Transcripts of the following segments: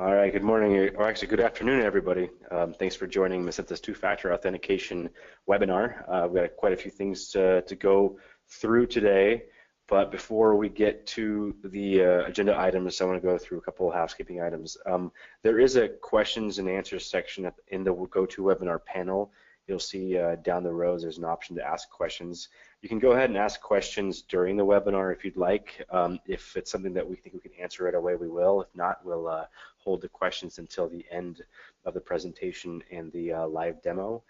All right, good morning, or actually good afternoon, everybody. Thanks for joining MyCenter's two-factor authentication webinar. We've got quite a few things to go through today, but before we get to the agenda items, I want to go through a couple of housekeeping items. There is a questions and answers section in the GoToWebinar panel. You'll see down the rows there's an option to ask questions. You can go ahead and ask questions during the webinar if you'd like. If it's something that we think we can answer right away, we will. If not, we'll hold the questions until the end of the presentation and the live demo.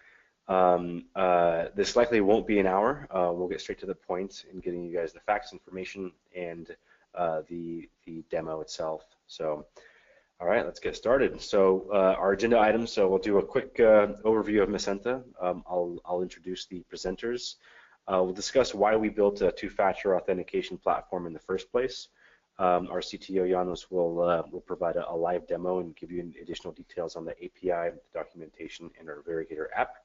This likely won't be an hour. We'll get straight to the point in getting you guys the facts information and the demo itself. So. All right, let's get started. So our agenda items, so we'll do a quick overview of MyCenter. I'll introduce the presenters. We'll discuss why we built a two-factor authentication platform in the first place. Our CTO, Janos, will provide a live demo and give you additional details on the API, the documentation, and our Verigator app.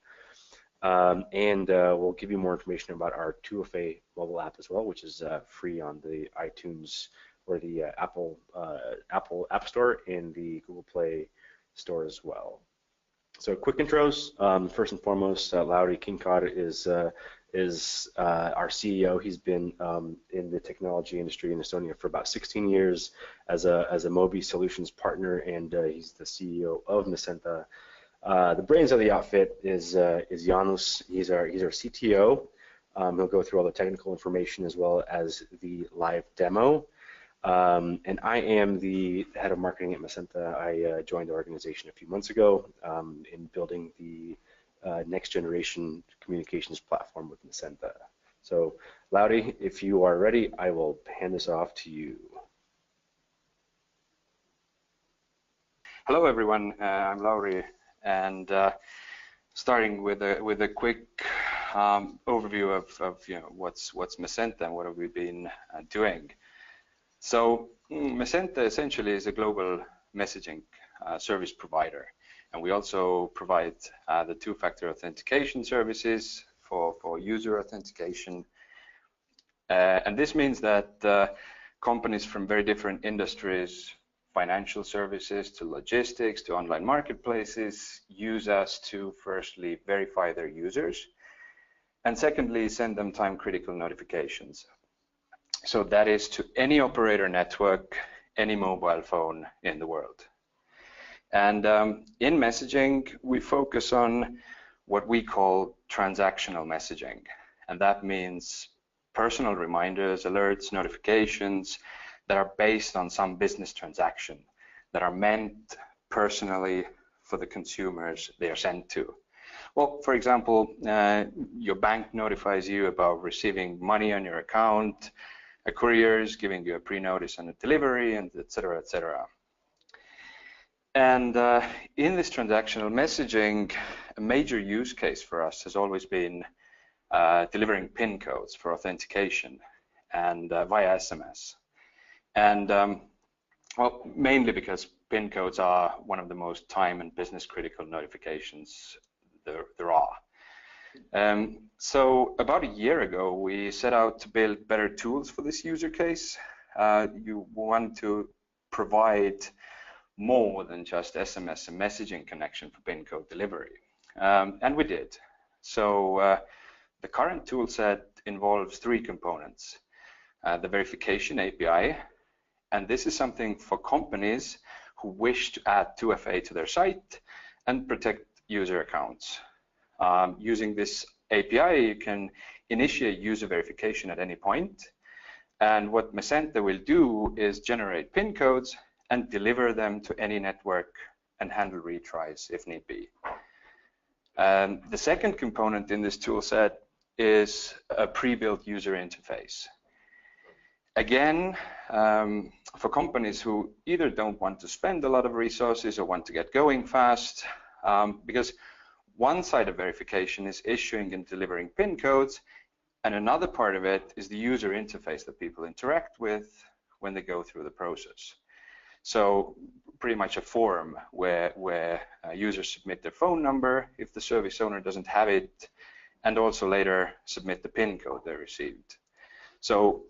We'll give you more information about our 2FA mobile app as well, which is free on the iTunes or the Apple App Store and the Google Play Store as well. So quick intros. First and foremost, Lauri Kinkar is our CEO. He's been in the technology industry in Estonia for about 16 years as a Mobi Solutions partner, and he's the CEO of MyCenter. The brains of the outfit is Janos. He's our CTO. He'll go through all the technical information as well as the live demo. And I am the head of marketing at MyCenter. I joined the organization a few months ago in building the next generation communications platform with MyCenter. So, Lauri, if you are ready, I will hand this off to you. Hello, everyone. I'm Lauri, and starting with a quick overview of what's MyCenter and what have we been doing. So MyCenter essentially is a global messaging service provider, and we also provide the two-factor authentication services for user authentication. And this means that companies from very different industries, financial services to logistics to online marketplaces, use us to firstly verify their users, and secondly send them time-critical notifications. So that is to any operator network, any mobile phone in the world. And in messaging, we focus on what we call transactional messaging. And that means personal reminders, alerts, notifications that are based on some business transaction that are meant personally for the consumers they are sent to. Well, for example, your bank notifies you about receiving money on your account, a courier is giving you a pre-notice on a delivery, and et cetera, et cetera. And in this transactional messaging, a major use case for us has always been delivering PIN codes for authentication and via SMS. And well, mainly because PIN codes are one of the most time and business critical notifications there are. So about a year ago, we set out to build better tools for this user case. You want to provide more than just SMS and messaging connection for PIN code delivery. And we did. So the current tool set involves three components. The verification API, and this is something for companies who wish to add 2FA to their site and protect user accounts. Using this API, you can initiate user verification at any point. And what MyCenter will do is generate PIN codes and deliver them to any network and handle retries if need be. The second component in this tool set is a pre-built user interface. Again, for companies who either don't want to spend a lot of resources or want to get going fast, because one side of verification is issuing and delivering PIN codes, and another part of it is the user interface that people interact with when they go through the process. So pretty much a form where users submit their phone number if the service owner doesn't have it, and also later submit the PIN code they received. So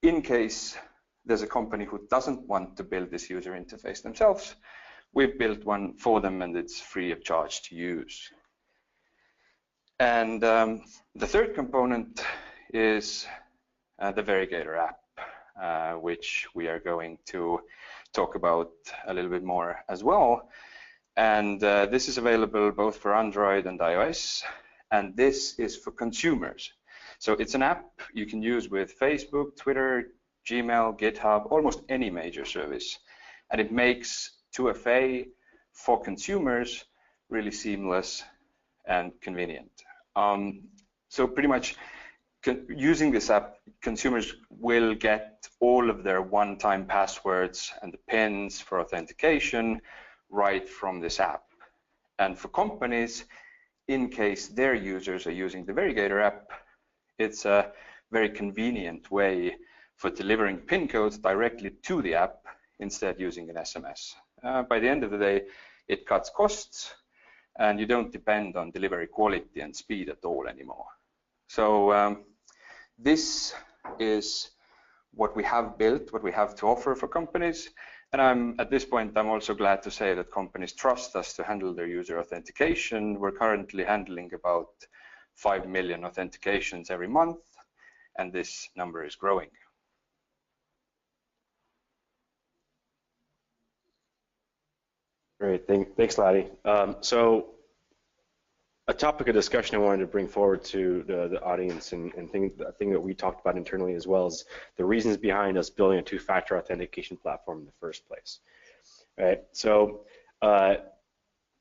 in case there's a company who doesn't want to build this user interface themselves, we've built one for them and it's free of charge to use. And the third component is the Verigator app, which we are going to talk about a little bit more as well. And this is available both for Android and iOS, and this is for consumers. So it's an app you can use with Facebook, Twitter, Gmail, GitHub, almost any major service. And it makes 2FA for consumers really seamless and convenient. So pretty much using this app, consumers will get all of their one-time passwords and the pins for authentication right from this app. And for companies, in case their users are using the Verigator app, it's a very convenient way for delivering PIN codes directly to the app instead using an SMS. By the end of the day, it cuts costs and you don't depend on delivery quality and speed at all anymore. So this is what we have built, what we have to offer for companies. And at this point, I'm also glad to say that companies trust us to handle their user authentication. We're currently handling about 5 million authentications every month, and this number is growing. Great, thanks, Laddie. So a topic of discussion I wanted to bring forward to the audience and a thing that we talked about internally as well is the reasons behind us building a two-factor authentication platform in the first place. Right. So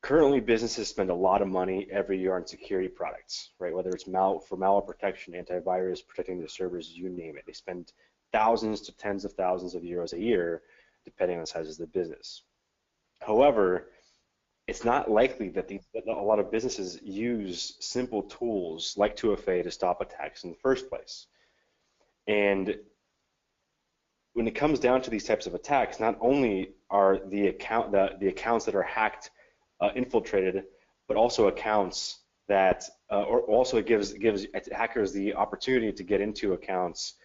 currently businesses spend a lot of money every year on security products, right? Whether it's for malware protection, antivirus, protecting their servers, you name it. They spend thousands to tens of thousands of euros a year, depending on the size of the business. However, it's not likely that a lot of businesses use simple tools like 2FA to stop attacks in the first place. And when it comes down to these types of attacks, not only are the accounts that are hacked infiltrated, but also accounts that, or also it gives hackers the opportunity to get into accounts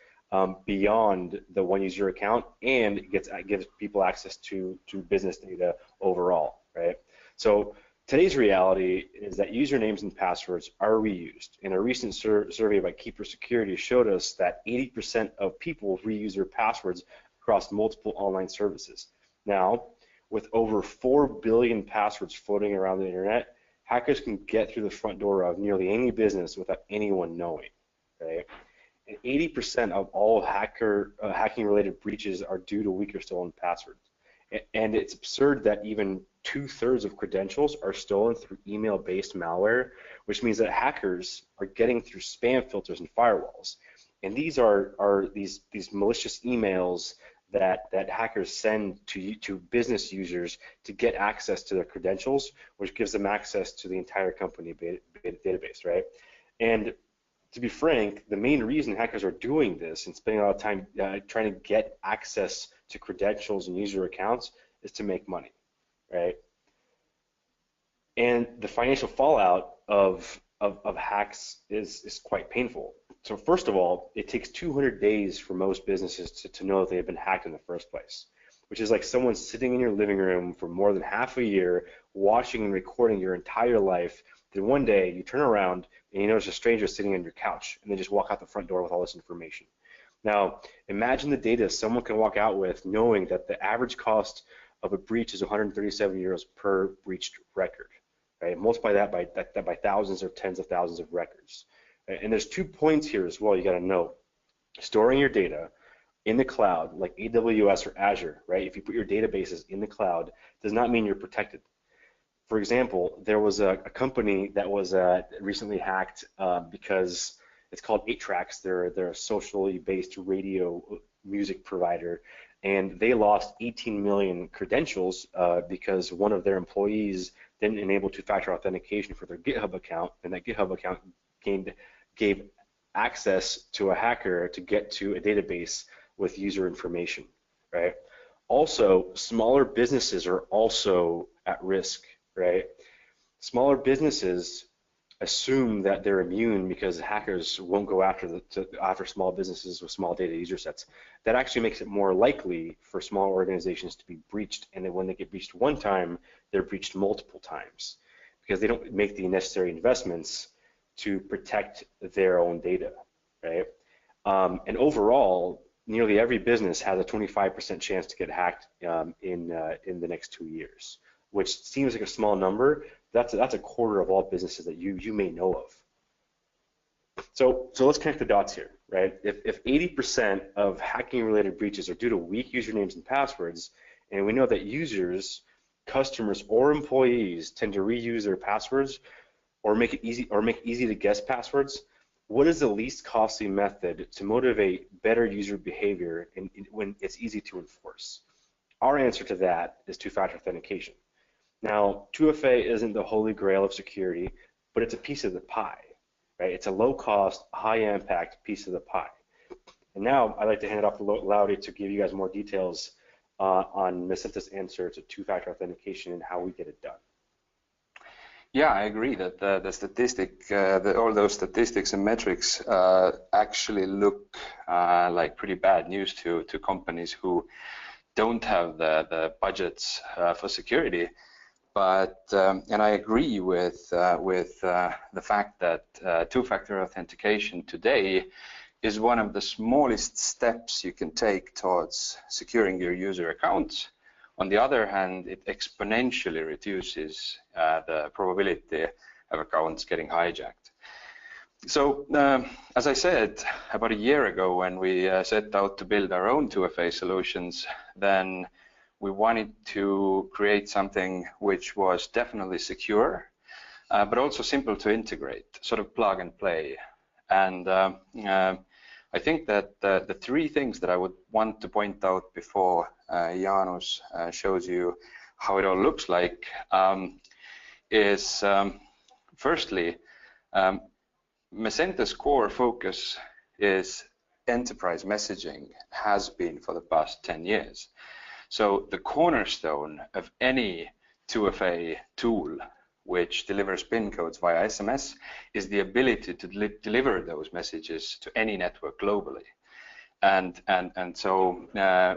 beyond the one user account, and gives people access to business data overall, right? So today's reality is that usernames and passwords are reused. And a recent survey by Keeper Security showed us that 80% of people reuse their passwords across multiple online services. Now, with over 4 billion passwords floating around the internet, hackers can get through the front door of nearly any business without anyone knowing, right? And 80% of all hacking-related breaches are due to weak or stolen passwords. And it's absurd that even 2/3 of credentials are stolen through email-based malware, which means that hackers are getting through spam filters and firewalls. And these are these malicious emails that hackers send to business users to get access to their credentials, which gives them access to the entire company database, right? And to be frank, the main reason hackers are doing this and spending a lot of time trying to get access to credentials and user accounts is to make money, right? And the financial fallout of hacks is quite painful. So first of all, it takes 200 days for most businesses to know that they have been hacked in the first place, which is like someone sitting in your living room for more than half a year, watching and recording your entire life. Then one day you turn around and you notice a stranger sitting on your couch, and they just walk out the front door with all this information. Now, imagine the data someone can walk out with knowing that the average cost of a breach is 137 euros per breached record. Right? Multiply that by thousands or tens of thousands of records. Right? And there's 2 points here as well you got to know. Storing your data in the cloud, like AWS or Azure, right? If you put your databases in the cloud, does not mean you're protected. For example, there was a company that was recently hacked because it's called 8 Tracks. They're a socially based radio music provider, and they lost 18 million credentials because one of their employees didn't enable two-factor authentication for their GitHub account, and that GitHub account gave access to a hacker to get to a database with user information, right? Also, smaller businesses are also at risk, right? Smaller businesses assume that they're immune because hackers won't go after small businesses with small data user sets. That actually makes it more likely for small organizations to be breached, and then when they get breached one time, they're breached multiple times because they don't make the necessary investments to protect their own data, right? And overall, nearly every business has a 25% chance to get hacked in the next 2 years, which seems like a small number. That's a quarter of all businesses that you may know of. So let's connect the dots here, right? If 80% of hacking-related breaches are due to weak usernames and passwords, and we know that users, customers, or employees tend to reuse their passwords or make easy to guess passwords, what is the least costly method to motivate better user behavior when it's easy to enforce? Our answer to that is two-factor authentication. Now, 2FA isn't the holy grail of security, but it's a piece of the pie, right? It's a low-cost, high-impact piece of the pie. And now I'd like to hand it off to Laudy to give you guys more details on MyCenter's answer to two-factor authentication and how we get it done. Yeah, I agree that all those statistics and metrics actually look like pretty bad news to companies who don't have the budgets for security. But and I agree with the fact that two-factor authentication today is one of the smallest steps you can take towards securing your user accounts. On the other hand, it exponentially reduces the probability of accounts getting hijacked. So, as I said, about a year ago when we set out to build our own 2FA solutions, then we wanted to create something which was definitely secure, but also simple to integrate, sort of plug and play. And I think that the three things that I would want to point out before Jaanus shows you how it all looks like is firstly, MyCenter's core focus is enterprise messaging, has been for the past 10 years. So the cornerstone of any 2FA tool which delivers PIN codes via SMS is the ability to deliver those messages to any network globally. And so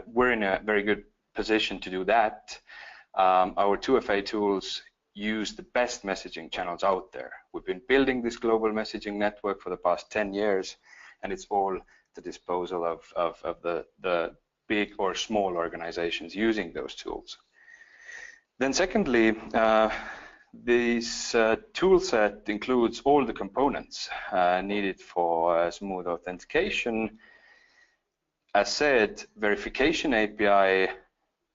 we're in a very good position to do that. Our 2FA tools use the best messaging channels out there. We've been building this global messaging network for the past 10 years, and it's all at the disposal of the big or small organizations using those tools. Then secondly, this tool set includes all the components needed for smooth authentication. As said, verification API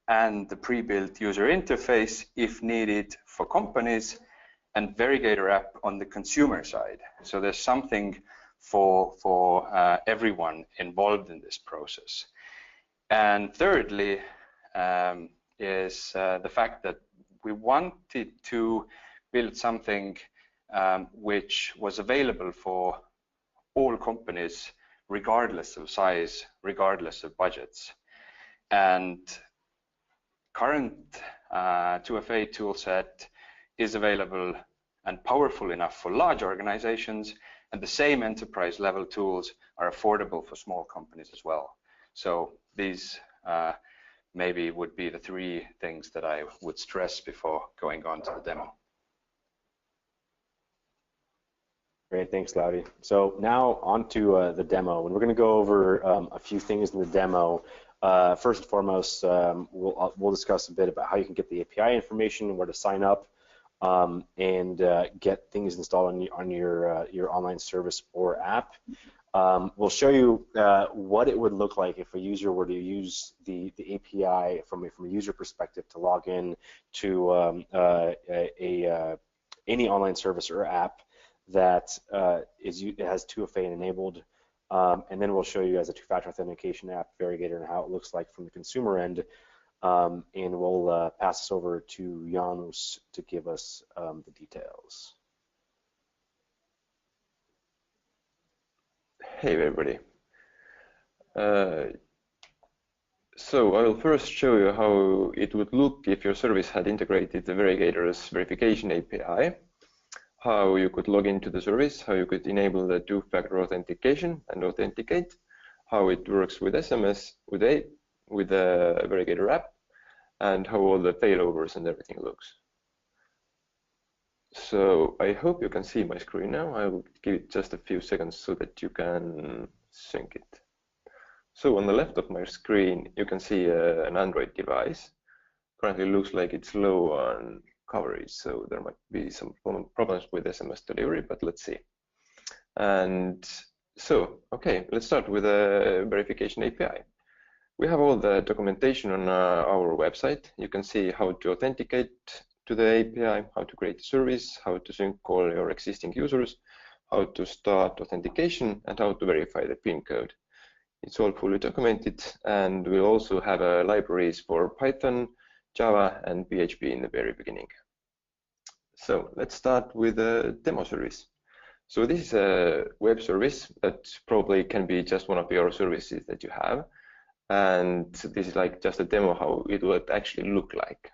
and the pre-built user interface if needed for companies, and Verigator app on the consumer side. So there's something for everyone involved in this process. And thirdly is the fact that we wanted to build something which was available for all companies, regardless of size, regardless of budgets. And current 2FA toolset is available and powerful enough for large organizations, and the same enterprise level tools are affordable for small companies as well. So these maybe would be the three things that I would stress before going on to the demo. Great, thanks, Laudy. So now on to the demo, and we're going to go over a few things in the demo. First and foremost, we'll discuss a bit about how you can get the API information, where to sign up, and get things installed on your online service or app. We'll show you what it would look like if a user were to use the API from a user perspective to log in to any online service or app that has 2FA enabled. And then we'll show you as a two-factor authentication app, Verigator, and how it looks like from the consumer end. And we'll pass this over to Jaanus to give us the details. Hey everybody. So I will first show you how it would look if your service had integrated the Verigator's verification API, how you could log into the service, how you could enable the two-factor authentication and authenticate, how it works with SMS, with the Verigator app, and how all the failovers and everything looks. So I hope you can see my screen now. I will give it just a few seconds so that you can sync it. So on the left of my screen, you can see an Android device. Currently looks like it's low on coverage, so there might be some problems with SMS delivery, but let's see. And so, okay, let's start with a verification API. We have all the documentation on our website. You can see how to authenticate to the API, how to create a service, how to sync all your existing users, how to start authentication, and how to verify the PIN code. It's all fully documented, and we'll also have libraries for Python, Java, and PHP in the very beginning. So let's start with a demo service. So this is a web service that probably can be just one of your services that you have. And this is like just a demo how it would actually look like.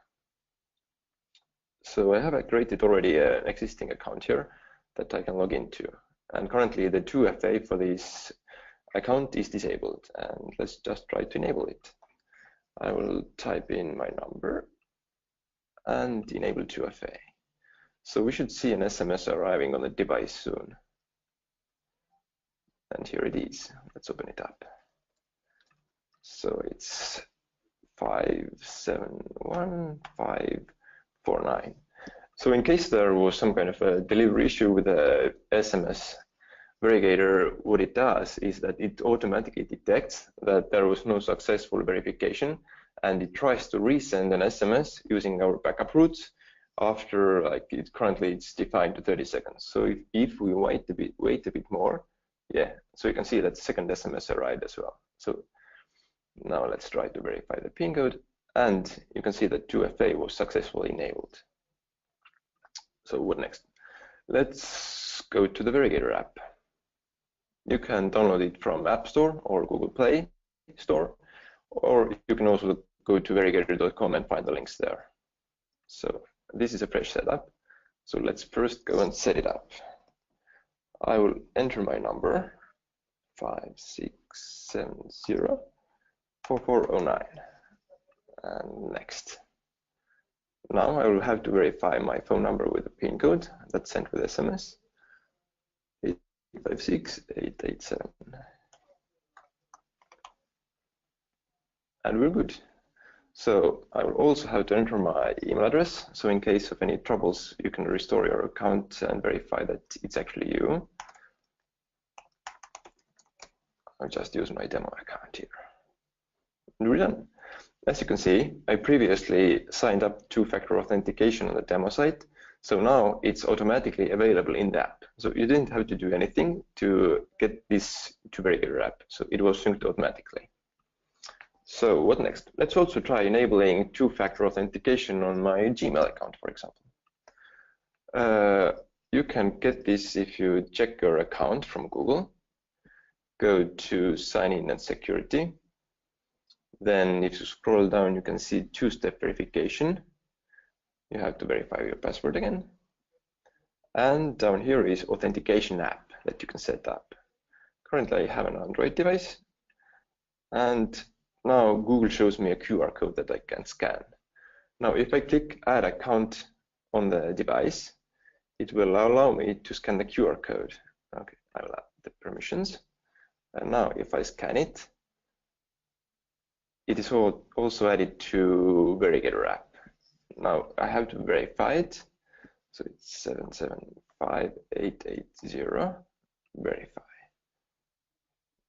So I have created already an existing account here that I can log into. And currently the 2FA for this account is disabled. And let's just try to enable it. I will type in my number and enable 2FA. So we should see an SMS arriving on the device soon. And here it is. Let's open it up. So it's 571549. So in case there was some kind of a delivery issue with the SMS, Verigator, what it does is that it automatically detects that there was no successful verification, and it tries to resend an SMS using our backup routes after, like, currently it's defined to 30 seconds. So if we wait a bit more, yeah, so you can see that second SMS arrived as well. So now let's try to verify the PIN code, and you can see that 2FA was successfully enabled. So what next? Let's go to the Verigator app. You can download it from App Store or Google Play Store, or you can also go to verigator.com and find the links there. So this is a fresh setup. So let's first go and set it up. I will enter my number 56704409 and next. Now I will have to verify my phone number with a PIN code that's sent with SMS 856887. And we're good. So I will also have to enter my email address. So in case of any troubles, you can restore your account and verify that it's actually you. I'll just use my demo account here. And we're done. As you can see, I previously signed up two-factor authentication on the demo site. So now it's automatically available in the app. So you didn't have to do anything to get this to Verigator app. So it was synced automatically. So what next? Let's also try enabling two-factor authentication on my Gmail account, for example. You can get this if you check your account from Google. Go to Sign In and Security. Then if you scroll down, you can see two-step verification. You have to verify your password again. And down here is authentication app that you can set up. Currently, I have an Android device. And now Google shows me a QR code that I can scan. Now, if I click Add Account on the device, it will allow me to scan the QR code. Okay, I'll add the permissions. And now if I scan it, it is also added to Verigator app. Now I have to verify it. So it's 775880, verify.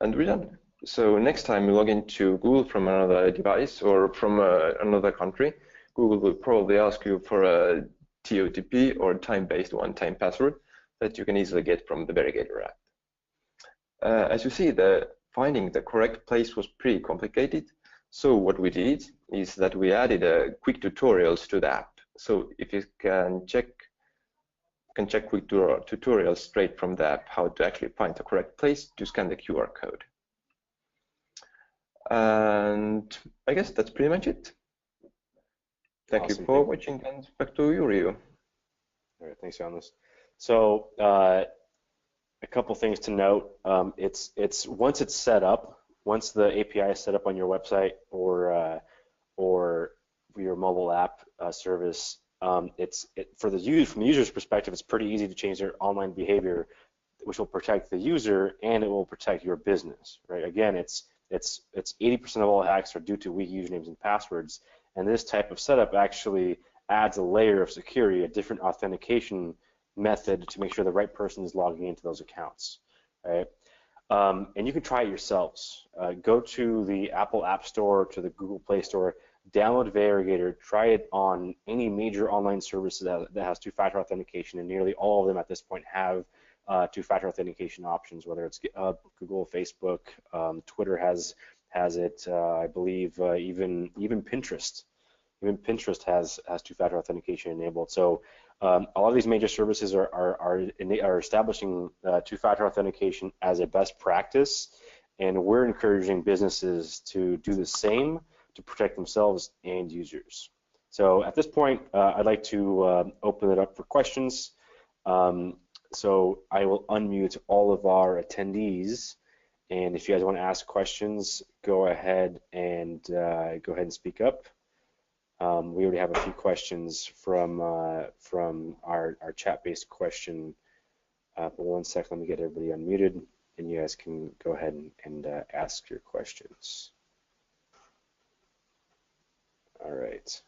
And we're done. So next time you log into Google from another device or from another country, Google will probably ask you for a TOTP or time-based one-time password that you can easily get from the Verigator app. As you see, finding the correct place was pretty complicated. So what we did is that we added quick tutorials to the app. So if you can check quick tutorials straight from the app, how to actually find the correct place to scan the QR code. And I guess that's pretty much it. Thank you for watching, and back to you, Rio. All right, thanks, Johannes. So a couple things to note. It's once it's set up, once the API is set up on your website or your mobile app service, from the user's perspective, it's pretty easy to change their online behavior, which will protect the user and it will protect your business. Right? Again, it's 80% of all hacks are due to weak usernames and passwords, and this type of setup actually adds a layer of security, a different authentication method to make sure the right person is logging into those accounts, right? And you can try it yourselves. Go to the Apple App Store, to the Google Play Store, download Verigator, try it on any major online services that has two-factor authentication, and nearly all of them at this point have two-factor authentication options, whether it's Google, Facebook, Twitter has it, I believe even Pinterest. Even Pinterest has two-factor authentication enabled. So a lot of these major services are establishing two-factor authentication as a best practice, and we're encouraging businesses to do the same to protect themselves and users. So at this point, I'd like to open it up for questions. So I will unmute all of our attendees, and if you guys want to ask questions, go ahead and speak up. We already have a few questions from our chat-based question. But 1 second, let me get everybody unmuted, and you guys can go ahead and ask your questions. All right.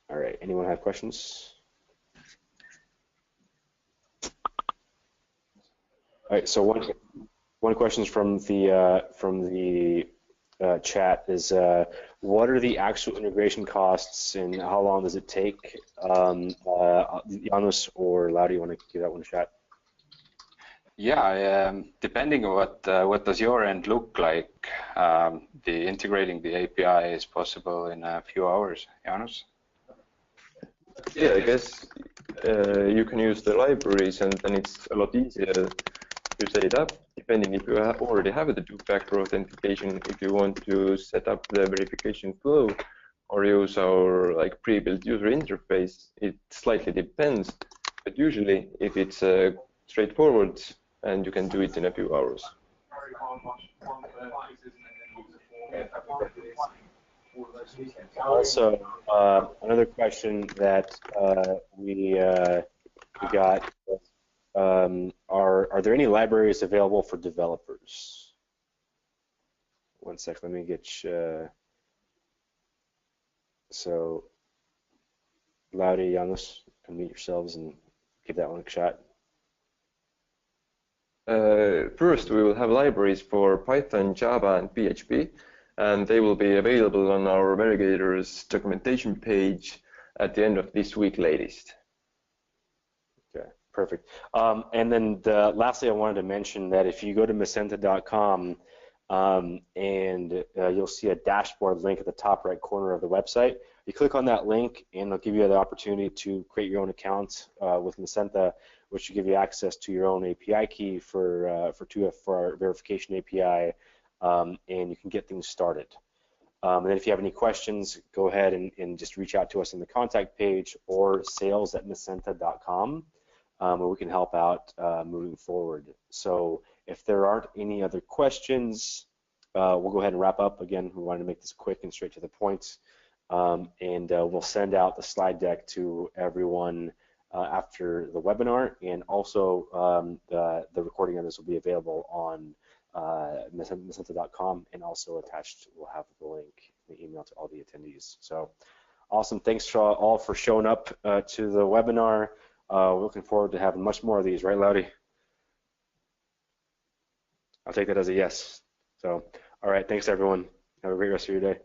All right. Anyone have questions? All right. So one question is from the chat is what are the actual integration costs and how long does it take? Janos or Laudy, you want to give that one a shot? Yeah, depending on what does your end look like, the integrating the API is possible in a few hours. Janos? Yeah, I guess you can use the libraries, and then it's a lot easier to set it up, depending if you already have the two-factor authentication, if you want to set up the verification flow or use our pre-built user interface. It slightly depends, but usually if it's straightforward, and you can do it in a few hours. Also, another question that we got, are there any libraries available for developers? 1 sec, let me get so Laudy, Janos, unmute yourselves and give that one a shot. First, we will have libraries for Python, Java, and PHP, and they will be available on our Verigator's documentation page at the end of this week latest. Okay, perfect. And then lastly, I wanted to mention that if you go to MyCenter.com and you'll see a dashboard link at the top right corner of the website. You click on that link, and they'll give you the opportunity to create your own account with MyCenter, which will give you access to your own API key for our verification API, and you can get things started. And then if you have any questions, go ahead and just reach out to us on the contact page or sales@mycenter.com, where we can help out moving forward. So if there aren't any other questions, we'll go ahead and wrap up. Again, we wanted to make this quick and straight to the point, and we'll send out the slide deck to everyone after the webinar, and also the recording of this will be available on MyCenter.com, and also attached we'll have the link in the email to all the attendees. So awesome, thanks all for showing up to the webinar. We're looking forward to having much more of these, right, Laudy? I'll take that as a yes. So all right, thanks everyone, have a great rest of your day.